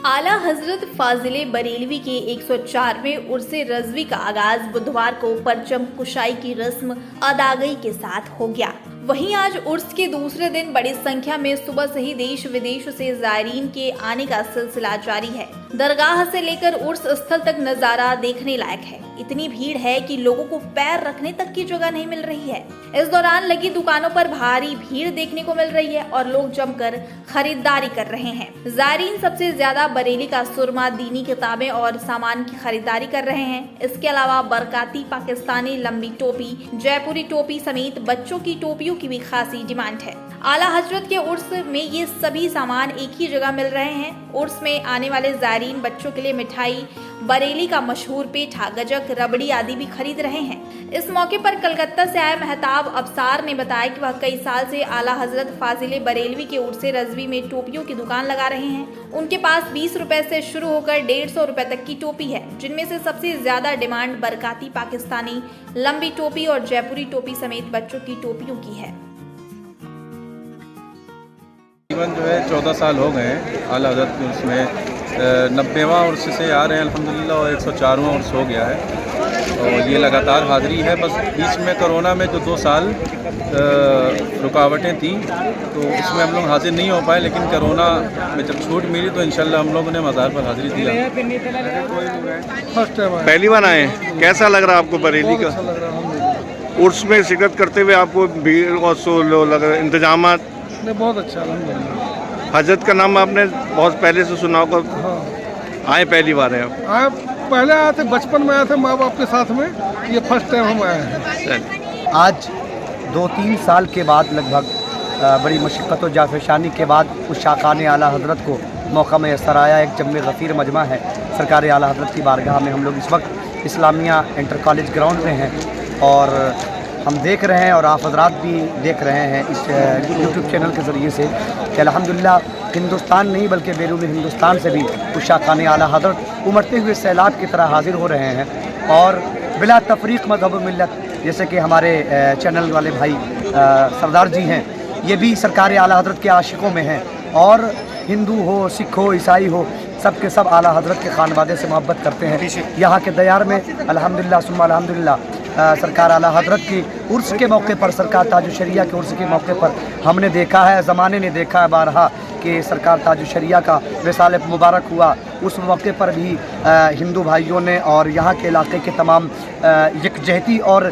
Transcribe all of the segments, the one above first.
आला हजरत फाजिले बरेलवी के 104वें उर्स रज़वी का आगाज बुधवार को परचम कुशाई की रस्म अदायगी के साथ हो गया। वहीं आज उर्स के दूसरे दिन बड़ी संख्या में सुबह से ही देश विदेश से ज़ायरीन के आने का सिलसिला जारी है। दरगाह से लेकर उर्स स्थल तक नजारा देखने लायक है। इतनी भीड़ है कि लोगों को पैर रखने तक की जगह नहीं मिल रही है। इस दौरान लगी दुकानों पर भारी भीड़ देखने को मिल रही है और लोग जमकर खरीदारी कर रहे हैं। ज़ायरीन सबसे ज्यादा बरेली का सुरमा, दीनी किताबें और सामान की खरीदारी कर रहे हैं। इसके अलावा बरकाती पाकिस्तानी लंबी टोपी, जयपुरी टोपी समेत बच्चों की टोपियों की भी खासी डिमांड है। आला हजरत के उर्स में ये सभी सामान एक ही जगह मिल रहे हैं। उर्स में आने वाले ज़ायरीन बच्चों के लिए मिठाई, बरेली का मशहूर पेठा, गजक, रबड़ी आदि भी खरीद रहे हैं। इस मौके पर कलकत्ता से आए महताब अफसार ने बताया कि वह कई साल से आला हजरत फाजिले बरेलवी के उर्स रज़वी में टोपियों की दुकान लगा रहे हैं। उनके पास 20 रुपए से शुरू होकर 150 रुपए तक की टोपी है, जिनमें से सबसे ज्यादा डिमांड बरकाती पाकिस्तानी लंबी टोपी और जयपुरी टोपी समेत बच्चों की टोपियों की है। तकरीबन जो है 14 साल हो गए हैं आला हज़रत के उसमें 90वां उर्स से आ रहे हैं अल्हम्दुलिल्लाह, और 104वां उर्स हो गया है और ये लगातार हाज़िरी है। बस बीच में कोरोना में जो 2 साल रुकावटें थी तो उसमें हम लोग हाज़िर नहीं हो पाए, लेकिन कोरोना में जब छूट मिली तो इंशाल्लाह हम लोगों ने मज़ार पर हाज़िरी दिया। फर्स्ट टाइम पहली बार आए हैं, कैसा लग रहा है आपको बरेली का? उर्स में शिरकत करते हुए आपको भीड़ और इंतजाम? बहुत अच्छा अल्हम्दुलिल्लाह। हजरत का नाम आपने बहुत पहले से सुना होगा। हाँ, आए पहली बार हैं आप? आए पहले आए थे, बचपन में आए थे माँ बाप के साथ में। ये फर्स्ट टाइम हम आए हैं। आज 2-3 साल के बाद लगभग बड़ी मशक्क़त और जाफेशानी के बाद उस शाखान आला हज़रत को मौका मैसर आया। एक जम्मे गफ़ीर मजमा है सरकार आला हज़रत की बारगाह में। हम लोग इस वक्त इस्लामिया इंटर कॉलेज ग्राउंड में हैं और हम देख रहे हैं और आप हज़रात भी देख रहे हैं इस यूट्यूब चैनल के ज़रिए से कि अल्हम्दुलिल्लाह हिंदुस्तान नहीं बल्कि बैरून हिंदुस्तान से भी उस शाखान आला हज़रत उमड़ते हुए सैलाब की तरह हाज़िर हो रहे हैं। और बिला तफरीक़ मज़हब व मिल्लत, जैसे कि हमारे चैनल वाले भाई सरदार जी हैं, ये भी सरकार आला हज़रत के आशिकों में हैं। और हिंदू हो, सिख हो, ईसाई हो, सब के सब आला हज़रत के खानवादे से मोहब्बत करते हैं। यहाँ के दयार में अल्हम्दुलिल्लाह सुम्मा अल्हम्दुलिल्लाह सरकार आला हज़रत की उर्स के मौके पर, सरकार ताज शरिया के उर्स के मौके पर हमने देखा है, ज़माने ने देखा है बारहा कि सरकार ताज शरिया का विसाल मुबारक हुआ। उस मौके पर भी हिंदू भाइयों ने और यहाँ के इलाके के तमाम यकजहती और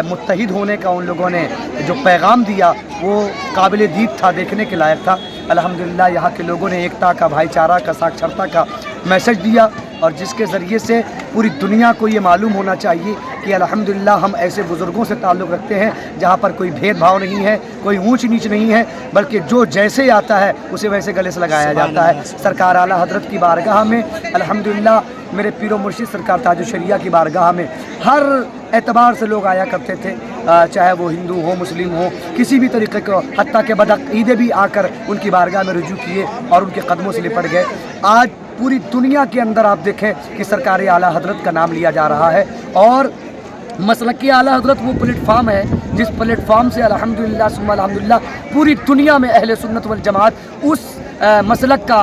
मुत्तहिद होने का उन लोगों ने जो पैगाम दिया वो काबिल दीद था, देखने के लायक था। अल्हम्दुलिल्लाह यहाँ के लोगों ने एकता का, भाईचारा का, साक्षरता का मैसेज दिया और जिसके ज़रिए से पूरी दुनिया को ये मालूम होना चाहिए कि अल्हम्दुलिल्लाह हम ऐसे बुज़ुर्गों से ताल्लुक़ रखते हैं जहाँ पर कोई भेदभाव नहीं है, कोई ऊंच नीच नहीं है, बल्कि जो जैसे आता है उसे वैसे गले से लगाया जाता है। सरकार आला हज़रत की बारगाह में अल्हम्दुलिल्लाह मेरे पीरो मुर्शिद सरकार ताज शरिया की बारगाह में हर एतबार से लोग आया करते थे, चाहे वो हिंदू हो, मुस्लिम हो, किसी भी तरीके को, हत्ता के बदअक़ीदे भी आकर उनकी बारगाह में रुजू किए और उनके कदमों से लिपट गए। आज पूरी दुनिया के अंदर आप देखें कि सरकार आला हज़रत का नाम लिया जा रहा है और मसलक आला हज़रत वो प्लेटफार्म है जिस प्लेटफार्म से अल्हम्दुलिल्लाह सुम्मा अल्हम्दुलिल्लाह पूरी दुनिया में अहले सुन्नत वल जमात उस मसलक का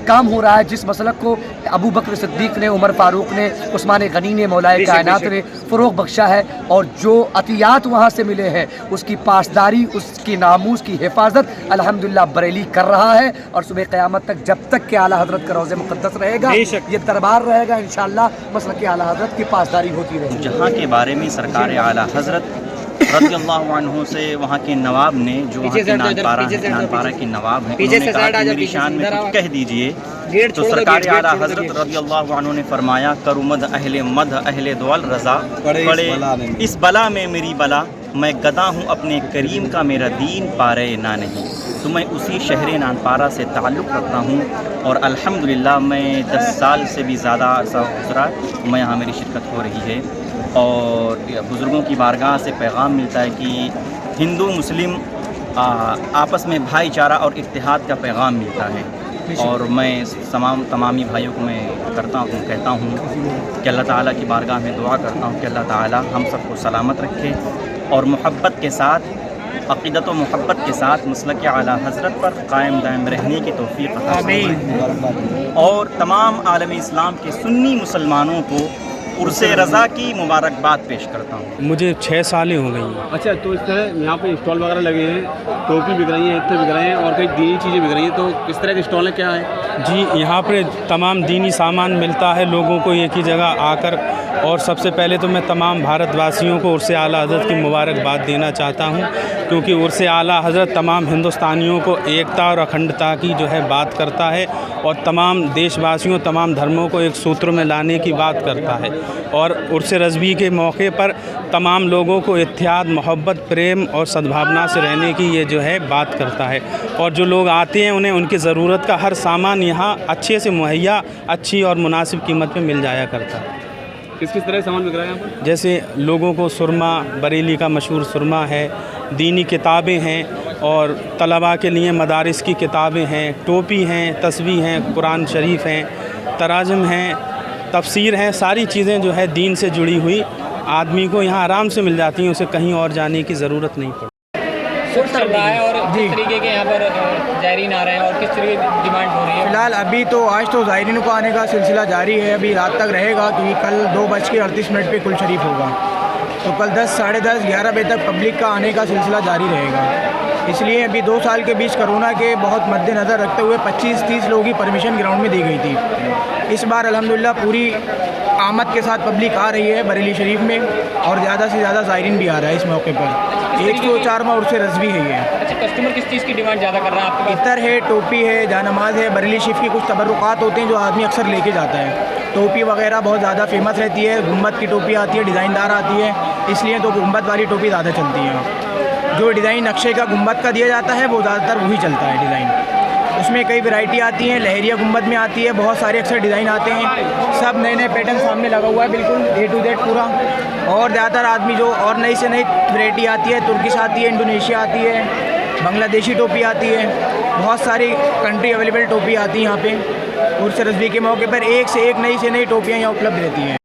काम हो रहा है जिस मसलक को अबू बकर सिद्दीक़ ने, उमर फ़ारूक ने, उस्मान गनी ने, मौलाए कायनात ने फ़रोग़ बख्शा है। और जो अतियात वहाँ से मिले हैं उसकी पासदारी, उसकी नामूस की हिफाजत अल्हम्दुलिल्लाह बरेली कर रहा है। और सुबह क़यामत तक जब तक कि आला हज़रत का रोज़े मुक़द्दस रहेगा, ये दरबार रहेगा, इंशाअल्लाह मसलक आला हज़रत की पासदारी होती रहेगी। जहाँ के बारे में सरकार आला हज़रत रज़ियल्लाहु अन्हु से वहाँ के नवाब ने, जो वहाँ के नानपारा के नवाब हैं, उन्होंने कहा कि मेरी शान में कुछ कह दीजिए। तो सरकार आला हज़रत रज़ियल्लाहु अन्हु ने फरमाया, करुमद अहले दौल रज़ा पड़े इस बला में मेरी बला, मैं गदा हूँ अपने करीम का, मेरा दीन पारे ना नहीं। तो मैं उसी शहर नानपारा से ताल्लुक़ रखता हूँ और अल्हम्दुलिल्लाह मैं 10 साल से भी ज़्यादा अर्सा गुज़रा मैं यहाँ मेरी शिरकत हो रही है। और बुज़ुर्गों की बारगाह से पैगाम मिलता है कि हिंदू मुस्लिम आपस में भाईचारा और इत्तेहाद का पैगाम मिलता है। और मैं तमामी भाइयों को मैं कहता हूँ कि अल्लाह ताला की बारगाह में दुआ करता हूँ कि अल्लाह ताला हम सबको सलामत रखे और मोहब्बत के साथ عقیدت و محبت کے ساتھ مسلک اعلیٰ حضرت پر قائم دائم رہنے کی توفیق عطا فرمائے اور تمام عالم اسلام کے سنی مسلمانوں کو عرس رضا کی مبارکباد پیش کرتا ہوں۔ مجھے 6 سالیں ہو گئی ہیں۔ اچھا، تو اس طرح یہاں پہ اسٹال وغیرہ لگے ہیں، ٹوپی بک رہی ہیں، عطر بک رہے ہیں اور کئی دینی چیزیں بک رہی ہیں، تو کس طرح کے اسٹال ہیں، کیا ہیں؟ جی، یہاں پہ تمام دینی سامان ملتا ہے لوگوں کو ایک ہی جگہ آ کر، اور سب سے پہلے تو میں تمام بھارت واسیوں کو عرس اعلیٰ حضرت کی مبارکباد دینا چاہتا ہوں، کیونکہ عرس اعلیٰ حضرت تمام ہندوستانیوں کو ایکتا اور اکھنڈتا کی جو ہے بات کرتا ہے، اور تمام دیش واسیوں تمام دھرموں کو ایک سوتر میں لانے کی بات کرتا ہے، اور عرس رضوی کے موقع پر تمام لوگوں کو اتحاد، محبت، پریم اور سدبھاونا سے رہنے کی یہ جو ہے بات کرتا ہے، اور جو لوگ آتے ہیں انہیں ان کی ضرورت کا ہر سامان یہاں اچھے سے مہیا، اچھی اور مناسب قیمت میں مل جایا کرتا ہے۔ کس کس طرح کے سامان بک رہا ہے یہاں پر؟ جیسے لوگوں کو سرما، بریلی کا مشہور سرما ہے، دینی کتابیں ہیں، اور طلباء کے لیے مدارس کی کتابیں ہیں، ٹوپی ہیں، تسبیح ہیں، قرآن شریف ہیں، تراجم ہیں، تفسیر ہیں، ساری چیزیں جو ہے دین سے جڑی ہوئی آدمی کو یہاں آرام سے مل جاتی ہیں، اسے کہیں اور جانے کی ضرورت نہیں پڑتی۔ چل رہا ہے اور کس طریقے کے یہاں پر زائرین آ رہے ہیں اور کس طریقے کی ڈیمانڈ ہو رہی ہے؟ فی الحال ابھی تو آج تو زائرین کو آنے کا سلسلہ جاری ہے، ابھی رات تک رہے گا، کیونکہ کل 2:38 پہ کل شریف ہوگا، تو کل 10، 10:30، 11 بجے تک پبلک کا آنے کا سلسلہ جاری رہے گا۔ اس لیے ابھی 2 سال کے بیچ کرونا کے بہت مد نظر رکھتے ہوئے 25-30 لوگوں کی پرمیشن گراؤنڈ میں دی گئی تھی۔ اس بار الحمدللہ پوری آمد کے ساتھ پبلک آ رہی ہے بریلی شریف میں، اور زیادہ سے زیادہ زائرین بھی آ رہا ہے اس موقع پر۔ 104واں عرس رضوی ہے یہ۔ اچھا، کسٹمر کس چیز کی ڈیمانڈ زیادہ کر رہا ہے آپ کے پاس؟ عطر ہے، ٹوپی ہے، جانماز ہے، بریلی شریف کی کچھ تبرکات ہوتے ہیں جو آدمی اکثر لے کے جاتا ہے۔ ٹوپی وغیرہ بہت زیادہ فیمس رہتی ہے، گنبد کی ٹوپی آتی ہے، ڈیزائن دار آتی ہے، اس لیے تو گنبد والی ٹوپی زیادہ چلتی ہے۔ جو ڈیزائن نقشے کا گنبد کا دیا جاتا ہے وہ زیادہ تر وہی چلتا ہے ڈیزائن۔ اس میں کئی ورائٹی آتی ہیں، لہریہ گنبد میں آتی ہے، بہت سارے اکثر ڈیزائن آتے ہیں، سب نئے نئے پیٹرن سامنے لگا ہوا ہے، بالکل A to Z پورا۔ اور زیادہ تر آدمی جو اور نئی سے نئی ورائٹی آتی ہے، ترکش آتی ہے، انڈونیشیا آتی ہے، بنگلہ دیشی ٹوپی آتی ہے، بہت ساری کنٹری اویلیبل ٹوپی آتی ہیں یہاں پہ۔ عرس رضوی کے موقع پر ایک سے ایک نئی ٹوپیاں یہاں اپلبدھ رہتی ہیں۔